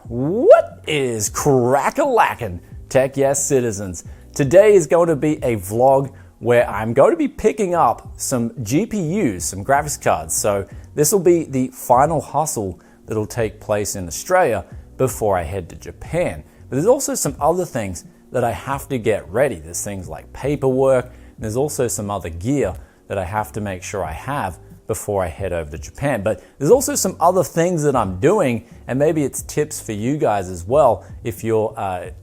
What is crack-a-lackin', Tech Yes citizens? Today is going to be a vlog where I'm going to be picking up some GPUs, some graphics cards. So this will be the final hustle that'll take place in Australia before I head to Japan. But there's also some other things that I have to get ready. There's things like paperwork, and there's also some other gear that I have to make sure I have before I head over to Japan. But there's also some other things that I'm doing, and maybe it's tips for you guys as well if you're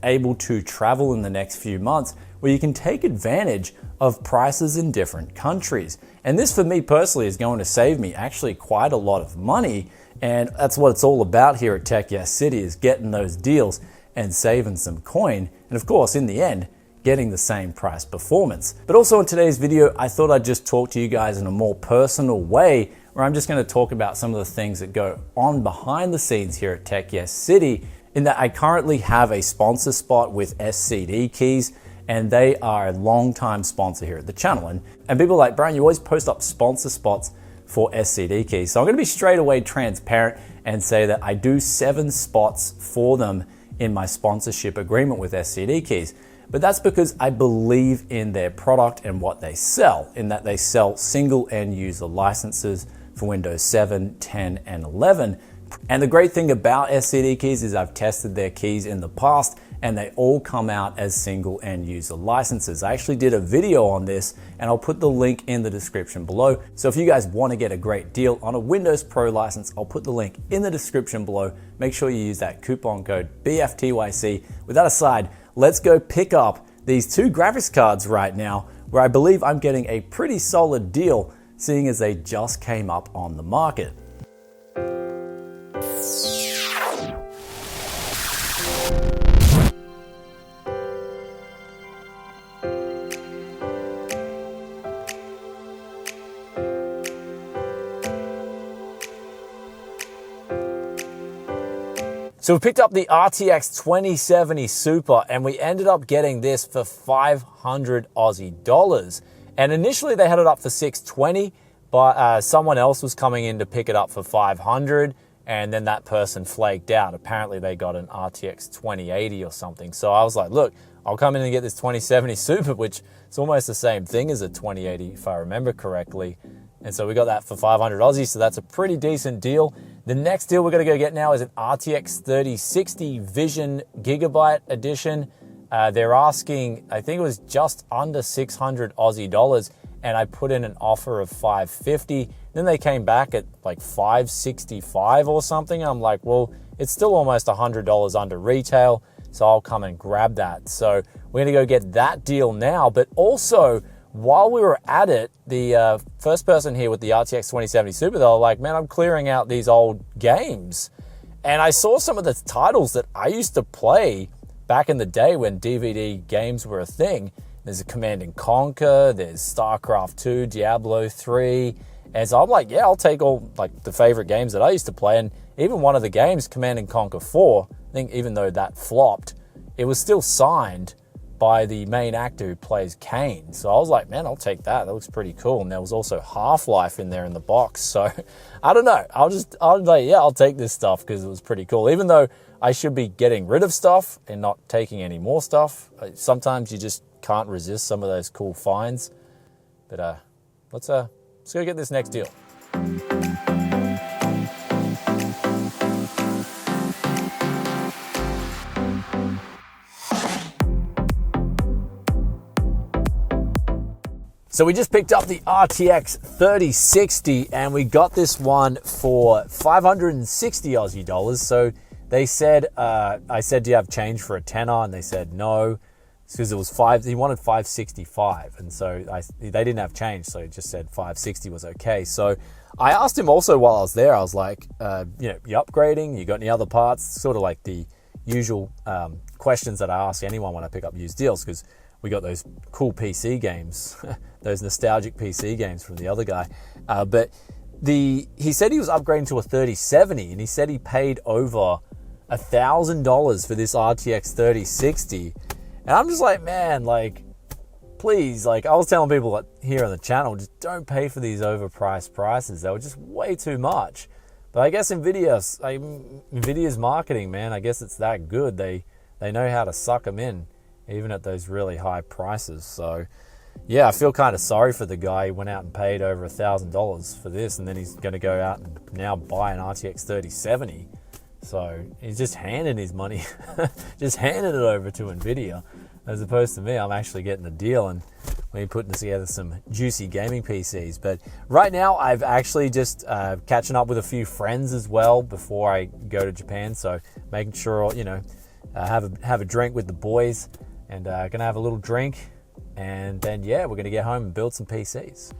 able to travel in the next few months, where you can take advantage of prices in different countries. And this for me personally is going to save me actually quite a lot of money, and that's what it's all about here at Tech Yes City, is getting those deals and saving some coin, and of course in the end getting the same price performance. But also in today's video, I thought I'd just talk to you guys in a more personal way, where I'm just going to talk about some of the things that go on behind the scenes here at Tech Yes City, in that I currently have a sponsor spot with SCD Keys, and they are a long-time sponsor here at the channel. And people are like, Brian, you always post up sponsor spots for SCD Keys. So I'm going to be straight away transparent and say that I do 7 spots for them in my sponsorship agreement with SCD Keys. But that's because I believe in their product and what they sell, in that they sell single end user licenses for Windows 7, 10, and 11. And the great thing about SCD Keys is I've tested their keys in the past, and they all come out as single end user licenses. I actually did a video on this, and I'll put the link in the description below. So if you guys want to get a great deal on a Windows Pro license, I'll put the link in the description below. Make sure you use that coupon code BFTYC. With that aside, let's go pick up these 2 graphics cards right now, where I believe I'm getting a pretty solid deal, seeing as they just came up on the market. So we picked up the RTX 2070 Super, and we ended up getting this for 500 Aussie dollars. And initially they had it up for 620, but someone else was coming in to pick it up for 500, and then that person flaked out. Apparently they got an RTX 2080 or something. So I was like, look, I'll come in and get this 2070 Super, which is almost the same thing as a 2080 if I remember correctly. And so we got that for 500 Aussie, so that's a pretty decent deal. The next deal we're going to go get now is an RTX 3060 Vision Gigabyte Edition. They're asking, I think it was just under 600 Aussie dollars, and I put in an offer of 550. Then they came back at like 565 or something. I'm like, well, it's still almost $100 under retail, so I'll come and grab that. So we're going to go get that deal now, but also, while we were at it, the first person here with the RTX 2070 Super, they were like, man, I'm clearing out these old games. And I saw some of the titles that I used to play back in the day when DVD games were a thing. There's a Command & Conquer, there's StarCraft 2, Diablo 3. And so I'm like, yeah, I'll take all like the favorite games that I used to play. And even one of the games, Command & Conquer 4, I think even though that flopped, it was still signed by the main actor who plays Kane. So I was like, man, I'll take that. That looks pretty cool. And there was also Half-Life in there in the box. So I don't know. I'll like, yeah, I'll take this stuff because it was pretty cool. Even though I should be getting rid of stuff and not taking any more stuff. Sometimes you just can't resist some of those cool finds. But let's go get this next deal. So we just picked up the RTX 3060, and we got this one for 560 Aussie dollars. So they said, I said, do you have change for a tenner? And they said no, because it was he wanted 565. And so they didn't have change. So he just said 560 was okay. So I asked him also while I was there, I was like, you upgrading? You got any other parts? Sort of like the usual questions that I ask anyone when I pick up used deals, because we got those cool PC games, those nostalgic PC games from the other guy. But he said he was upgrading to a 3070, and he said he paid over $1,000 for this RTX 3060. And I'm just like, man, like, please, like, I was telling people here on the channel, just don't pay for these overpriced prices. They were just way too much. But I guess Nvidia's marketing, man, I guess it's that good. They know how to suck them in, even at those really high prices. So, yeah, I feel kind of sorry for the guy who went out and paid over $1,000 for this, and then he's going to go out and now buy an RTX 3070. So he's just handing his money, just handing it over to Nvidia, as opposed to me. I'm actually getting a deal and we're putting together some juicy gaming PCs. But right now, I've actually just catching up with a few friends as well before I go to Japan. So making sure, have a drink with the boys, and gonna have a little drink, and then we're gonna get home and build some PCs.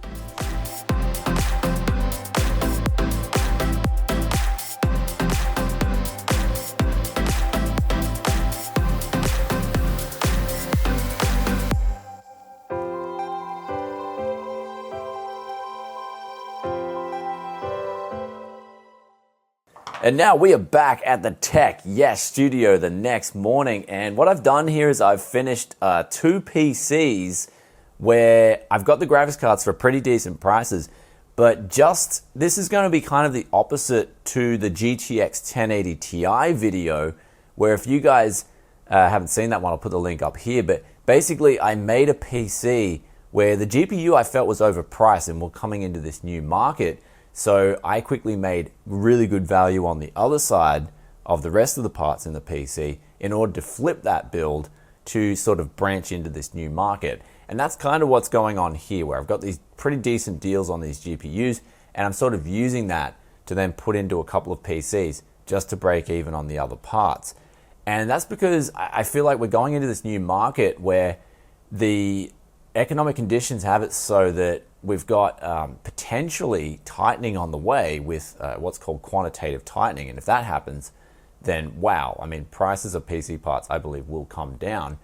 And now we are back at the Tech Yes studio the next morning, and what I've done here is I've finished 2 PCs where I've got the graphics cards for pretty decent prices, but this is going to be kind of the opposite to the GTX 1080 Ti video, where if you guys haven't seen that one, I'll put the link up here, but basically I made a PC where the GPU I felt was overpriced and we're coming into this new market. So I quickly made really good value on the other side of the rest of the parts in the PC in order to flip that build to sort of branch into this new market. And that's kind of what's going on here, where I've got these pretty decent deals on these GPUs, and I'm sort of using that to then put into a couple of PCs just to break even on the other parts. And that's because I feel like we're going into this new market where the economic conditions have it so that we've got potentially tightening on the way with what's called quantitative tightening. And if that happens, then wow, I mean, prices of PC parts, I believe, will come down.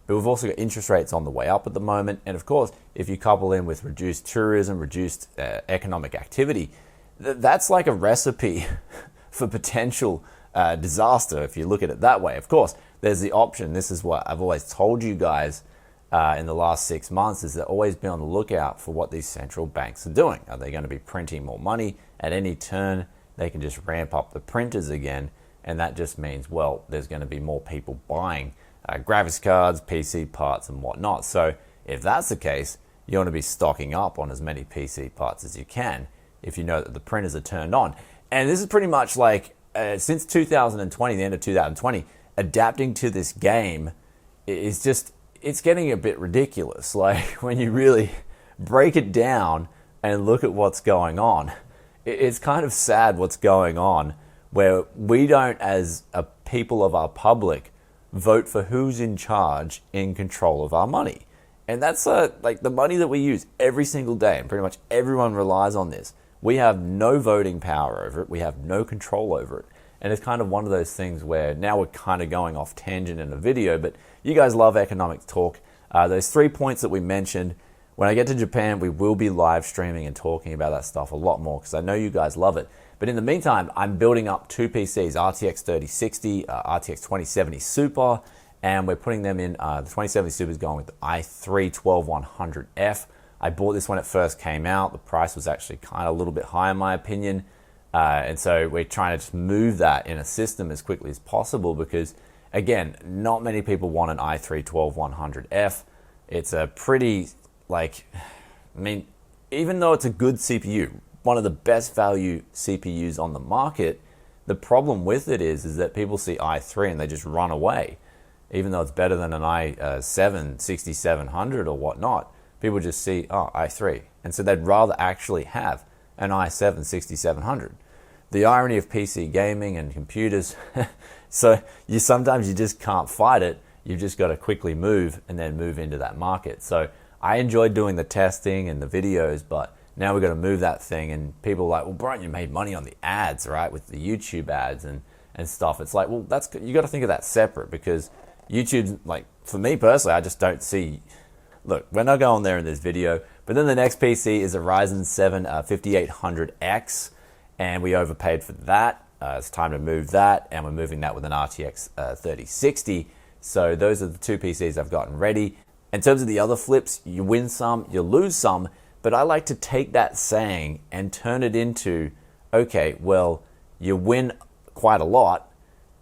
But we've also got interest rates on the way up at the moment. And of course, if you couple in with reduced tourism, reduced economic activity, that's like a recipe for potential disaster if you look at it that way. Of course, there's the option. This is what I've always told you guys in the last 6 months, is to always be on the lookout for what these central banks are doing. Are they going to be printing more money? At any turn, they can just ramp up the printers again, and that just means, well, there's going to be more people buying graphics cards, PC parts, and whatnot. So if that's the case, you want to be stocking up on as many PC parts as you can if you know that the printers are turned on. And this is pretty much like, since 2020, the end of 2020, adapting to this game is just, it's getting a bit ridiculous. Like, when you really break it down and look at what's going on, it's kind of sad what's going on, where we don't, as a people of our public, vote for who's in charge, in control of our money. And that's like the money that we use every single day, and pretty much everyone relies on this. We have no voting power over it. We have no control over it. And it's kind of one of those things where now we're kind of going off tangent in a video, but you guys love economic talk. Those 3 points that we mentioned, when I get to Japan, we will be live streaming and talking about that stuff a lot more, because I know you guys love it. But in the meantime, I'm building up 2 PCs, RTX 3060, RTX 2070 Super, and we're putting them in, the 2070 Super is going with the i3 12100F. I bought this when it first came out. The price was actually kind of a little bit high in my opinion. And so we're trying to just move that in a system as quickly as possible, because again, not many people want an i3 12100F. It's a pretty, even though it's a good CPU, one of the best value CPUs on the market, the problem with it is that people see i3 and they just run away. Even though it's better than an i7 6700 or whatnot, people just see, oh, i3. And so they'd rather actually have an i7 6700. The irony of PC gaming and computers, so sometimes you just can't fight it. You've just got to quickly move and then move into that market. So I enjoyed doing the testing and the videos, but now we've got to move that thing, and people are like, well, Brian, you made money on the ads, right? With the YouTube ads and stuff. It's like, well, you got to think of that separate, because YouTube's, like, for me personally, I just don't see, look, we're not going there in this video, but then the next PC is a Ryzen 7 5800X, and we overpaid for that. It's time to move that, and we're moving that with an RTX 3060. So those are the 2 PCs I've gotten ready. In terms of the other flips, you win some, you lose some, but I like to take that saying and turn it into, okay, well, you win quite a lot,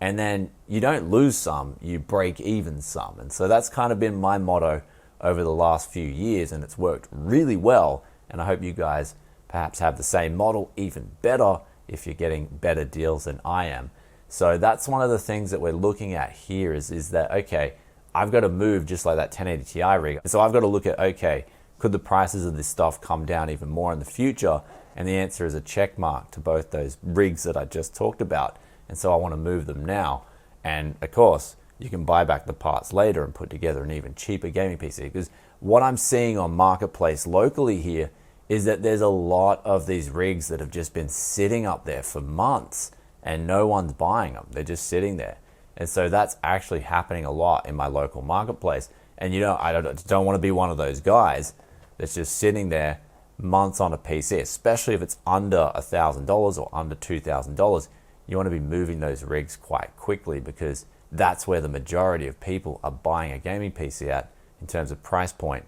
and then you don't lose some, you break even some. And so that's kind of been my motto over the last few years, and it's worked really well. And I hope you guys perhaps have the same model, even better if you're getting better deals than I am. So that's one of the things that we're looking at here is that, okay, I've got to move just like that 1080 Ti rig. So I've got to look at, okay, could the prices of this stuff come down even more in the future? And the answer is a check mark to both those rigs that I just talked about. And so I want to move them now. And of course, you can buy back the parts later and put together an even cheaper gaming PC. Because what I'm seeing on Marketplace locally here is that there's a lot of these rigs that have just been sitting up there for months and no one's buying them. They're just sitting there. And so that's actually happening a lot in my local marketplace. And I don't want to be one of those guys that's just sitting there months on a PC, especially if it's under $1,000 or under $2,000. You want to be moving those rigs quite quickly because that's where the majority of people are buying a gaming PC at in terms of price point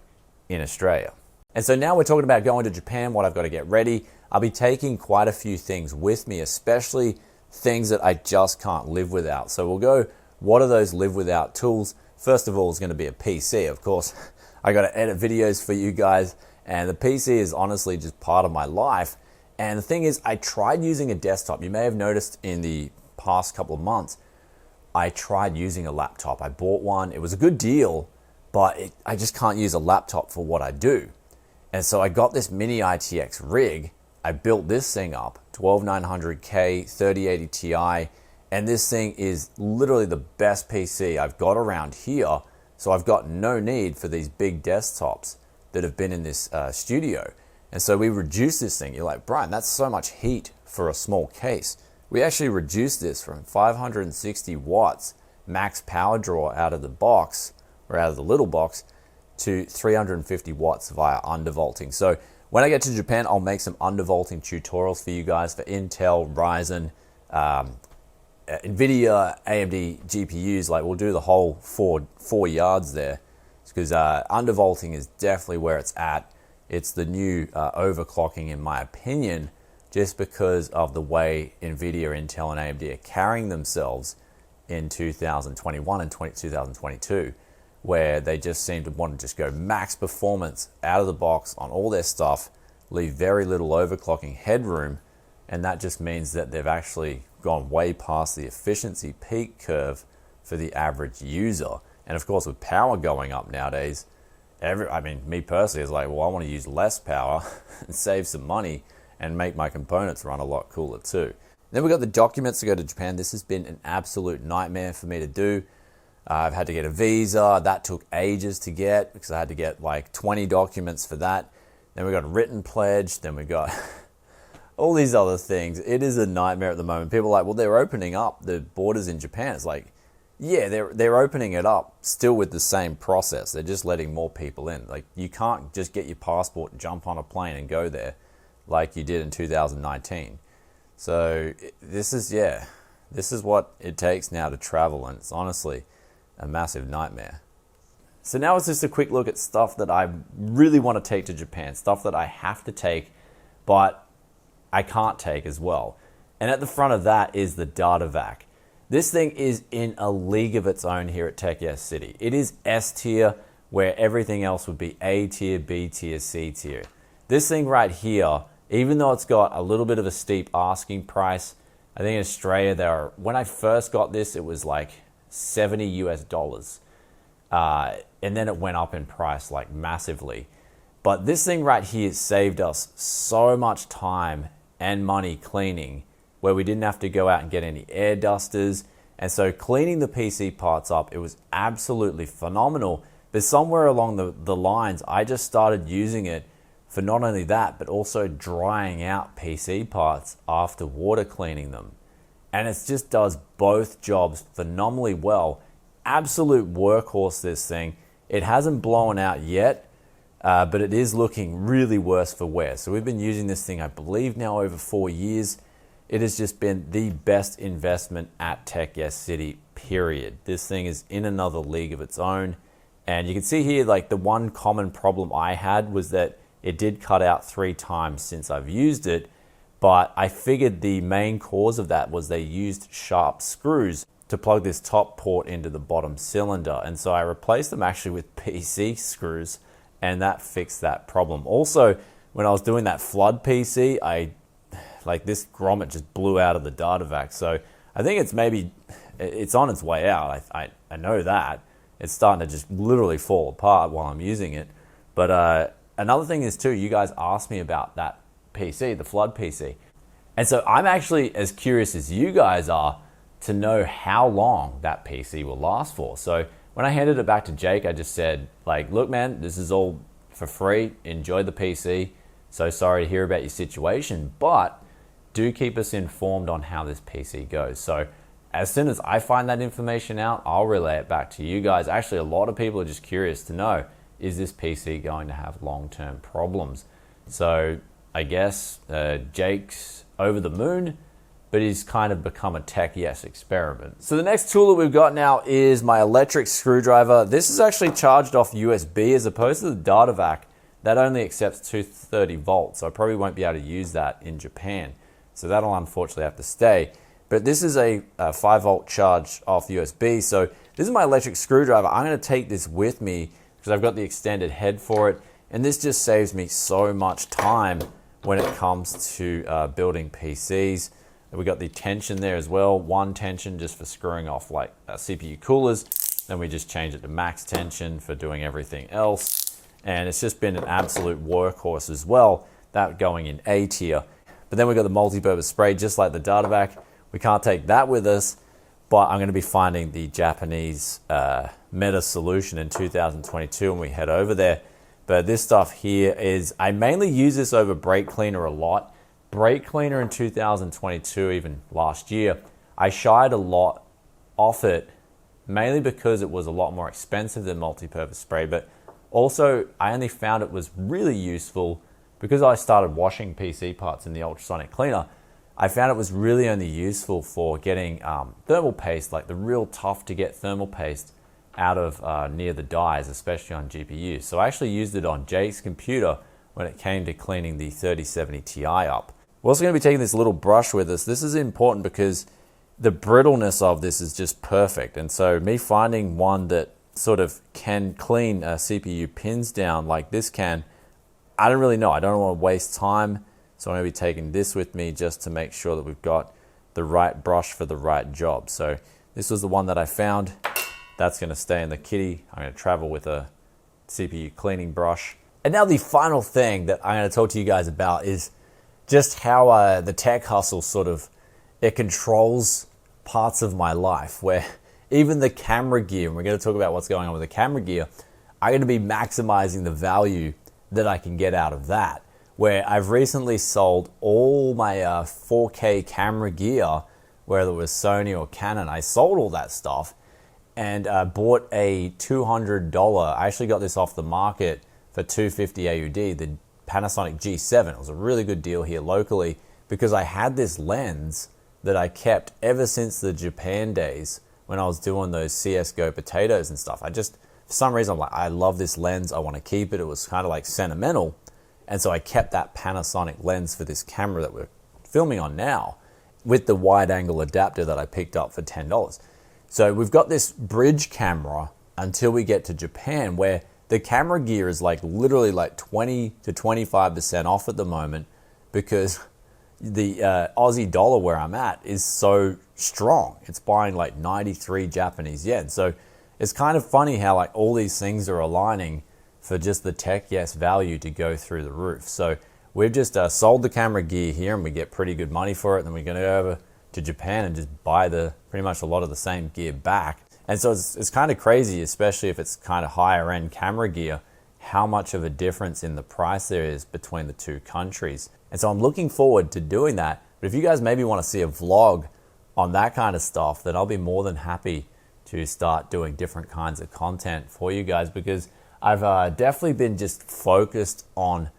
in Australia. And so now we're talking about going to Japan, what I've got to get ready. I'll be taking quite a few things with me, especially things that I just can't live without. So we'll go, what are those live without tools? First of all, is going to be a PC. Of course, I got to edit videos for you guys, and the PC is honestly just part of my life. And the thing is, I tried using a desktop. You may have noticed in the past couple of months, I tried using a laptop. I bought one. It was a good deal, but I just can't use a laptop for what I do. And so I got this mini ITX rig. I built this thing up, 12900K, 3080 Ti, and this thing is literally the best PC I've got around here. So I've got no need for these big desktops that have been in this studio. And so we reduced this thing. You're like, Brian, that's so much heat for a small case. We actually reduced this from 560 watts max power draw out of the box, or out of the little box, to 350 watts via undervolting. So when I get to Japan, I'll make some undervolting tutorials for you guys for Intel, Ryzen, NVIDIA, AMD GPUs. Like, we'll do the whole four yards there, because undervolting is definitely where it's at. It's the new overclocking, in my opinion, just because of the way NVIDIA, Intel, and AMD are carrying themselves in 2021 and 2022, where they just seem to want to just go max performance out of the box on all their stuff, leave very little overclocking headroom, and that just means that they've actually gone way past the efficiency peak curve for the average user. And of course, with power going up nowadays, me personally is like, well, I want to use less power and save some money and make my components run a lot cooler too. Then we've got the documents to go to Japan. This has been an absolute nightmare for me to do. I've had to get a visa. That took ages to get because I had to get like 20 documents for that. Then we got a written pledge. Then we got all these other things. It is a nightmare at the moment. People are like, well, they're opening up the borders in Japan. It's like, yeah, they're opening it up still with the same process. They're just letting more people in. Like, you can't just get your passport and jump on a plane and go there like you did in 2019. So this is what it takes now to travel, and it's honestly a massive nightmare. So now it's just a quick look at stuff that I really want to take to Japan, stuff that I have to take, but I can't take as well. And at the front of that is the data vac. This thing is in a league of its own here at Tech Yes City. It is S tier, where everything else would be A tier, B tier, C tier. This thing right here, even though it's got a little bit of a steep asking price, I think in Australia, when I first got this, it was like $70 US. And then it went up in price like massively. But this thing right here saved us so much time and money cleaning, where we didn't have to go out and get any air dusters. And so cleaning the PC parts up, it was absolutely phenomenal. But somewhere along the lines, I just started using it for not only that, but also drying out PC parts after water cleaning them. And it just does both jobs phenomenally well. Absolute workhorse, this thing. It hasn't blown out yet, but it is looking really worse for wear. So we've been using this thing, I believe, now over 4 years. It has just been the best investment at Tech Yes City, period. This thing is in another league of its own. And you can see here, like, the one common problem I had was that it did cut out 3 times since I've used it, But I figured the main cause of that was they used sharp screws to plug this top port into the bottom cylinder. And so I replaced them actually with PC screws, and that fixed that problem. Also, when I was doing that flood PC, this grommet just blew out of the data vac. So I think it's on its way out. I know that. It's starting to just literally fall apart while I'm using it. But another thing is too, you guys asked me about that PC, the flood PC. And so I'm actually as curious as you guys are to know how long that PC will last for. So when I handed it back to Jake, I just said, look, man, this is all for free. Enjoy the PC. So sorry to hear about your situation, but do keep us informed on how this PC goes. So as soon as I find that information out, I'll relay it back to you guys. Actually, a lot of people are just curious to know, is this PC going to have long-term problems? So I guess Jake's over the moon, but he's kind of become a tech yes experiment. So the next tool that we've got now is my electric screwdriver. This is actually charged off USB as opposed to the data vac that only accepts 230 volts. So I probably won't be able to use that in Japan. So that'll unfortunately have to stay. But this is a 5 volt charge off USB. So this is my electric screwdriver. I'm gonna take this with me because I've got the extended head for it. And this just saves me so much time when it comes to building PCs. We got the tension there as well. One tension just for screwing off CPU coolers. Then we just change it to max tension for doing everything else. And it's just been an absolute workhorse as well, that going in A tier. But then we got the multi-purpose spray, just like the data vac. We can't take that with us, but I'm gonna be finding the Japanese meta solution in 2022 when we head over there. But this stuff here is, I mainly use this over brake cleaner a lot. Brake cleaner in 2022, even last year, I shied a lot off it, mainly because it was a lot more expensive than multi-purpose spray, but also I only found it was really useful because I started washing PC parts in the ultrasonic cleaner. I found it was really only useful for getting thermal paste, like the real tough to get thermal paste out of near the dies, especially on GPUs. So I actually used it on Jake's computer when it came to cleaning the 3070 Ti up. We're also going to be taking this little brush with us. This is important because the brittleness of this is just perfect. And so me finding one that sort of can clean CPU pins down like this can, I don't really know. I don't want to waste time. So I'm going to be taking this with me just to make sure that we've got the right brush for the right job. So this was the one that I found. That's going to stay in the kitty. I'm going to travel with a CPU cleaning brush. And now the final thing that I'm going to talk to you guys about is just how the tech hustle it controls parts of my life, where even the camera gear, and we're going to talk about what's going on with the camera gear, I'm going to be maximizing the value that I can get out of that. Where I've recently sold all my 4K camera gear, whether it was Sony or Canon, I sold all that stuff and bought a $200, I actually got this off the market for $250 AUD, the Panasonic G7. It was a really good deal here locally because I had this lens that I kept ever since the Japan days when I was doing those CSGO potatoes and stuff. For some reason, I'm like, I love this lens. I want to keep it. It was kind of like sentimental. And so I kept that Panasonic lens for this camera that we're filming on now with the wide angle adapter that I picked up for $10. So we've got this bridge camera until we get to Japan where the camera gear is literally 20 to 25% off at the moment because the Aussie dollar where I'm at is so strong. It's buying 93 Japanese yen. So it's kind of funny how all these things are aligning for just the tech yes value to go through the roof. So we've just sold the camera gear here and we get pretty good money for it. And then we're going to go over to Japan and just buy pretty much a lot of the same gear back. And so it's kind of crazy, especially if it's kind of higher end camera gear, how much of a difference in the price there is between the two countries. And so I'm looking forward to doing that. But if you guys maybe want to see a vlog on that kind of stuff, then I'll be more than happy to start doing different kinds of content for you guys because I've definitely been just focused on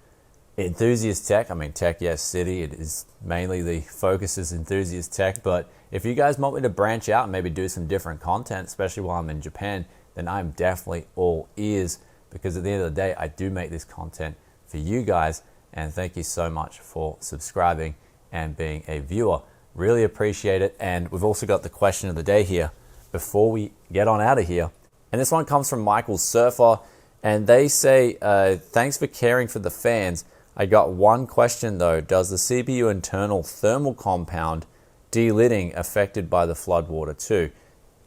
enthusiast tech. I mean, Tech Yes City, it is mainly the focus is enthusiast tech, but if you guys want me to branch out and maybe do some different content, especially while I'm in Japan, then I'm definitely all ears because at the end of the day, I do make this content for you guys. And thank you so much for subscribing and being a viewer. Really appreciate it. And we've also got the question of the day here before we get on out of here. And this one comes from Michael Surfer. And they say, thanks for caring for the fans. I got one question though. Does the CPU internal thermal compound delidding affected by the floodwater too?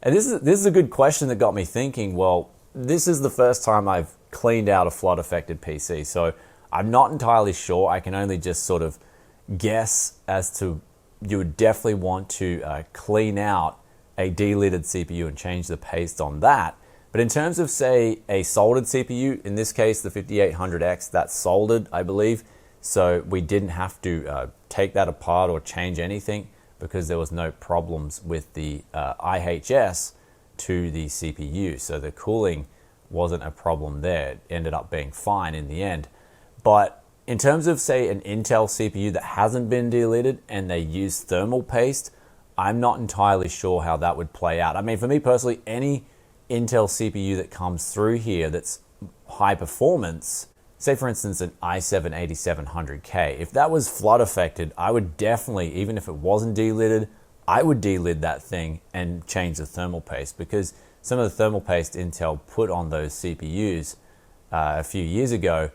And this is a good question that got me thinking, well, this is the first time I've cleaned out a flood affected PC. So I'm not entirely sure. I can only just sort of guess as to you would definitely want to clean out a delidded CPU and change the paste on that. But in terms of, say, a soldered CPU, in this case, the 5800X, that's soldered, I believe. So we didn't have to take that apart or change anything because there was no problems with the IHS to the CPU. So the cooling wasn't a problem there. It ended up being fine in the end. But in terms of, say, an Intel CPU that hasn't been delidded and they use thermal paste, I'm not entirely sure how that would play out. I mean, for me personally, any Intel CPU that comes through here that's high performance, say for instance an i7-8700K, if that was flood affected, I would definitely, even if it wasn't delidded, I would delid that thing and change the thermal paste, because some of the thermal paste Intel put on those CPUs a few years ago,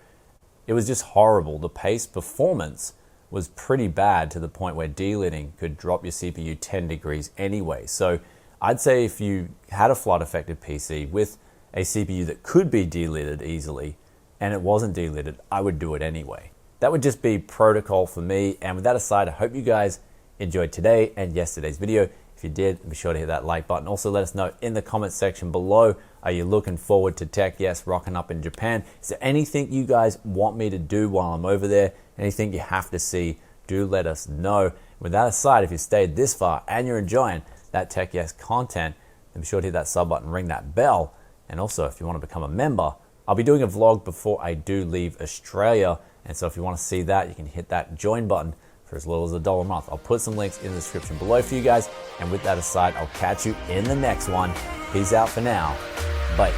it was just horrible. The paste performance was pretty bad to the point where delidding could drop your CPU 10 degrees anyway. So I'd say if you had a flood affected PC with a CPU that could be delidded easily and it wasn't delidded, I would do it anyway. That would just be protocol for me. And with that aside, I hope you guys enjoyed today and yesterday's video. If you did, be sure to hit that like button. Also, let us know in the comments section below, are you looking forward to Tech Yes rocking up in Japan? Is there anything you guys want me to do while I'm over there? Anything you have to see? Do let us know. With that aside, if you stayed this far and you're enjoying that Tech Yes content, then be sure to hit that sub button, ring that bell. And also, if you want to become a member, I'll be doing a vlog before I do leave Australia. And so if you want to see that, you can hit that join button for as little as $1 a month. I'll put some links in the description below for you guys. And with that aside, I'll catch you in the next one. Peace out for now. Bye.